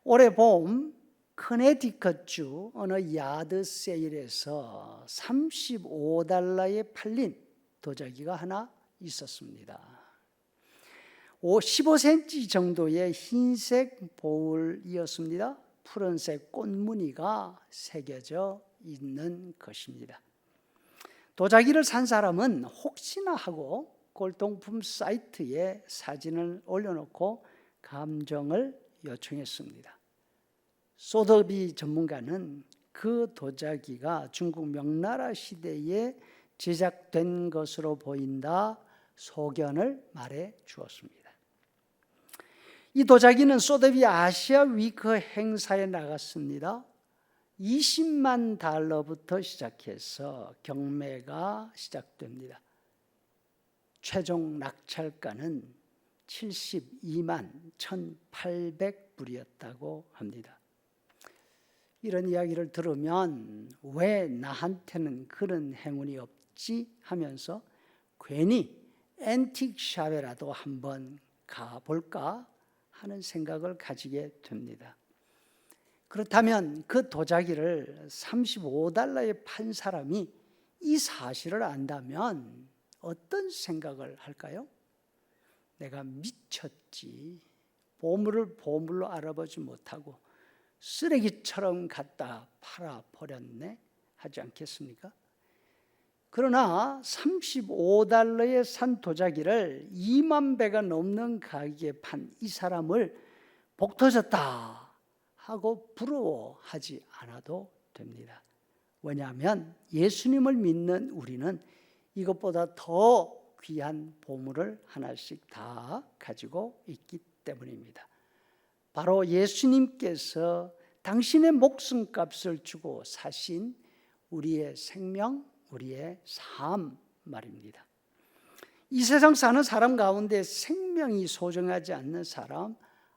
올해 봄 커네티컷주 어느 야드 세일에서 $35에 팔린 도자기가 하나 있었습니다. 15cm 정도의 흰색 보울이었습니다. 푸른색 꽃무늬가 새겨져 있는 것입니다. 도자기를 산 사람은 혹시나 하고 골동품 사이트에 사진을 올려놓고 감정을 요청했습니다. 소더비 전문가는 그 도자기가 중국 명나라 시대에 제작된 것으로 보인다 소견을 말해 주었습니다. 이 도자기는 소더비 아시아 위크 행사에 나갔습니다. $200,000부터 시작해서 경매가 시작됩니다. 최종 낙찰가는 $721,800이었다고 합니다. 이런 이야기를 들으면 왜 나한테는 그런 행운이 없지 하면서 괜히 앤틱샵에라도 한번 가볼까 하는 생각을 가지게 됩니다. 그렇다면 그 도자기를 $35에 판 사람이 이 사실을 안다면 어떤 생각을 할까요? 내가 미쳤지. 보물을 보물로 알아보지 못하고 쓰레기처럼 갖다 팔아버렸네 하지 않겠습니까? 그러나 $35에 산 도자기를 2만 배가 넘는 가격에 판 이 사람을 복 터졌다 하고 부러워하지 않아도 됩니다. 왜냐하면 예수님을 믿는 우리는 이것보다 더 귀한 보물을 하나씩 다 가지고 있기 때문입니다. 바로 예수님께서 당신의 목숨값을 주고 사신 우리의 생명, 우리의 삶 말입니다. 이 세상 사는 사람 가운데 생명이 소중하지 않는 사람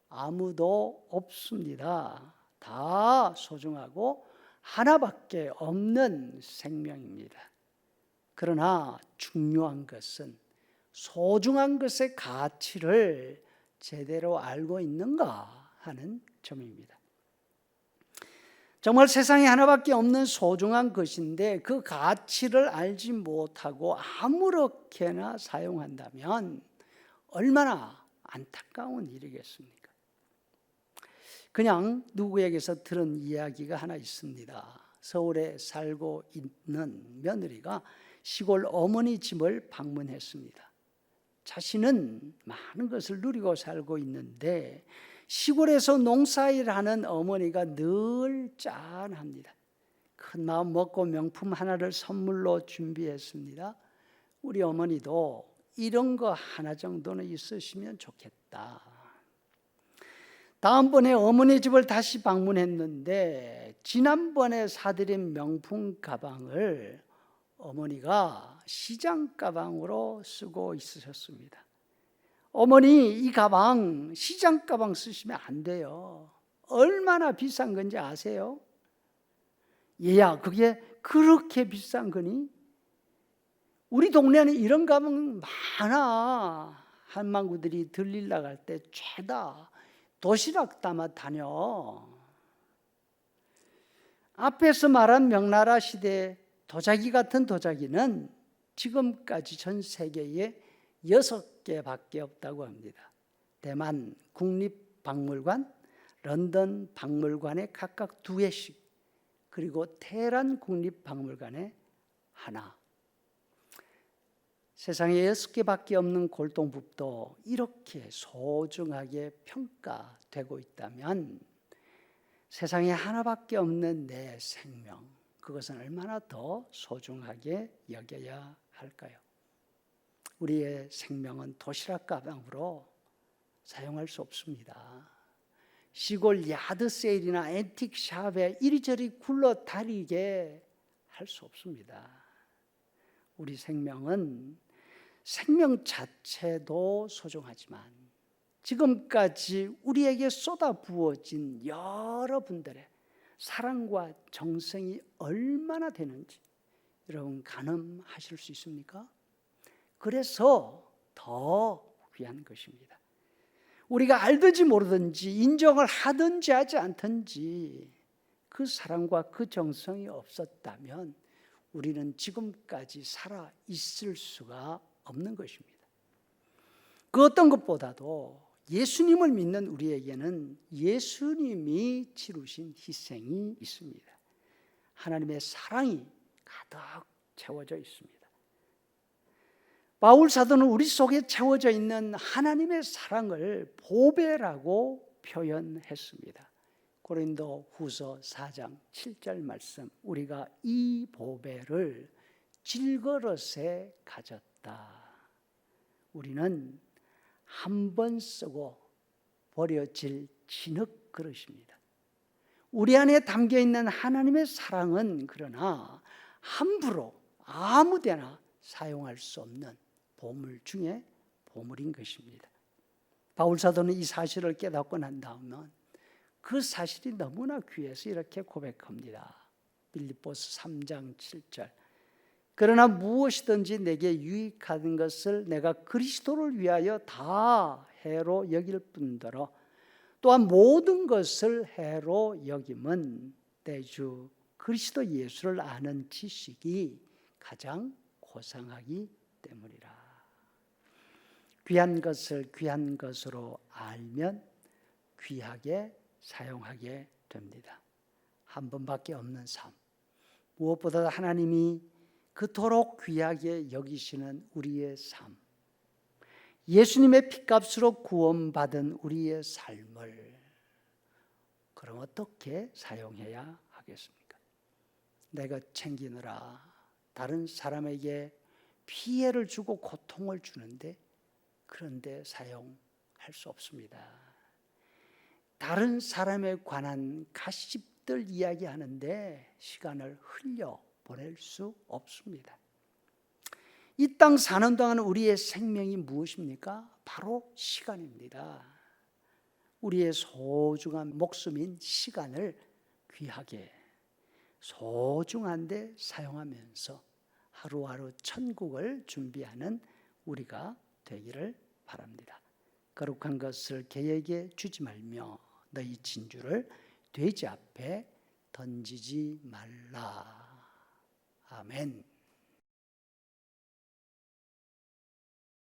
아무도 없습니다. 다 소중하고 하나밖에 없는 생명입니다. 그러나 중요한 것은 소중한 것의 가치를 제대로 알고 있는가 하는 점입니다. 정말 세상에 하나밖에 없는 소중한 것인데 그 가치를 알지 못하고 아무렇게나 사용한다면 얼마나 안타까운 일이겠습니까? 그냥 누구에게서 들은 이야기가 하나 있습니다. 서울에 살고 있는 며느리가 시골 어머니 집을 방문했습니다. 자신은 많은 것을 누리고 살고 있는데 시골에서 농사일하는 어머니가 늘 짠합니다. 큰 마음 먹고 명품 하나를 선물로 준비했습니다. 우리 어머니도 이런 거 하나 정도는 있으시면 좋겠다. 다음번에 어머니 집을 다시 방문했는데 지난번에 사드린 명품 가방을 어머니가 시장 가방으로 쓰고 있으셨습니다. 어머니, 이 가방 시장 가방 쓰시면 안 돼요. 얼마나 비싼 건지 아세요? 얘야, 그게 그렇게 비싼 거니? 우리 동네는 이런 가방 많아. 할망구들이 들릴 나갈 때 죄다 도시락 담아 다녀. 앞에서 말한 명나라 시대 도자기 같은 도자기는 지금까지 전 세계에 6개밖에 없다고 합니다. 대만 국립박물관, 런던 박물관에 각각 2개씩, 그리고 테헤란 국립박물관에 하나. 세상에 6개밖에 없는 골동품도 이렇게 소중하게 평가되고 있다면 세상에 하나밖에 없는 내 생명, 그것은 얼마나 더 소중하게 여겨야 할까요? 우리의 생명은 도시락 가방으로 사용할 수 없습니다. 시골 야드 세일이나 앤틱 샵에 이리저리 굴러다니게 할 수 없습니다. 우리 생명은 생명 자체도 소중하지만 지금까지 우리에게 쏟아 부어진 여러분들의 사랑과 정성이 얼마나 되는지 여러분 가늠하실 수 있습니까? 그래서 더 귀한 것입니다. 우리가 알든지 모르든지 인정을 하든지 하지 않든지 그 사랑과 그 정성이 없었다면 우리는 지금까지 살아 있을 수가 없는 것입니다. 그 어떤 것보다도 예수님을 믿는 우리에게는 예수님이 치르신 희생이 있습니다. 하나님의 사랑이 가득 채워져 있습니다. 바울 사도는 우리 속에 채워져 있는 하나님의 사랑을 보배라고 표현했습니다. 고린도 후서 4장 7절 말씀, 우리가 이 보배를 질그릇에 가졌다. 우리는 한 번 쓰고 버려질 진흙 그릇입니다. 우리 안에 담겨있는 하나님의 사랑은 그러나 함부로 아무데나 사용할 수 없는 보물 중에 보물인 것입니다. 바울 사도는 이 사실을 깨닫고 난 다음은 그 사실이 너무나 귀해서 이렇게 고백합니다. 빌립보서 3장 7절, 그러나 무엇이든지 내게 유익한 것을 내가 그리스도를 위하여 다 해로 여길 뿐더러 또한 모든 것을 해로 여김은 내 주 그리스도 예수를 아는 지식이 가장 고상하기 때문이라. 귀한 것을 귀한 것으로 알면 귀하게 사용하게 됩니다. 한 번밖에 없는 삶, 무엇보다 하나님이 그토록 귀하게 여기시는 우리의 삶, 예수님의 핏값으로 구원받은 우리의 삶을 그럼 어떻게 사용해야 하겠습니까? 내가 챙기느라 다른 사람에게 피해를 주고 고통을 주는데 그런데 사용할 수 없습니다. 다른 사람에 관한 가십들 이야기하는데 시간을 흘려 보낼 수 없습니다. 이 땅 사는 동안 우리의 생명이 무엇입니까? 바로 시간입니다. 우리의 소중한 목숨인 시간을 귀하게 소중한데 사용하면서 하루하루 천국을 준비하는 우리가 되기를 바랍니다. 거룩한 것을 개에게 주지 말며 너희 진주를 돼지 앞에 던지지 말라. 아멘.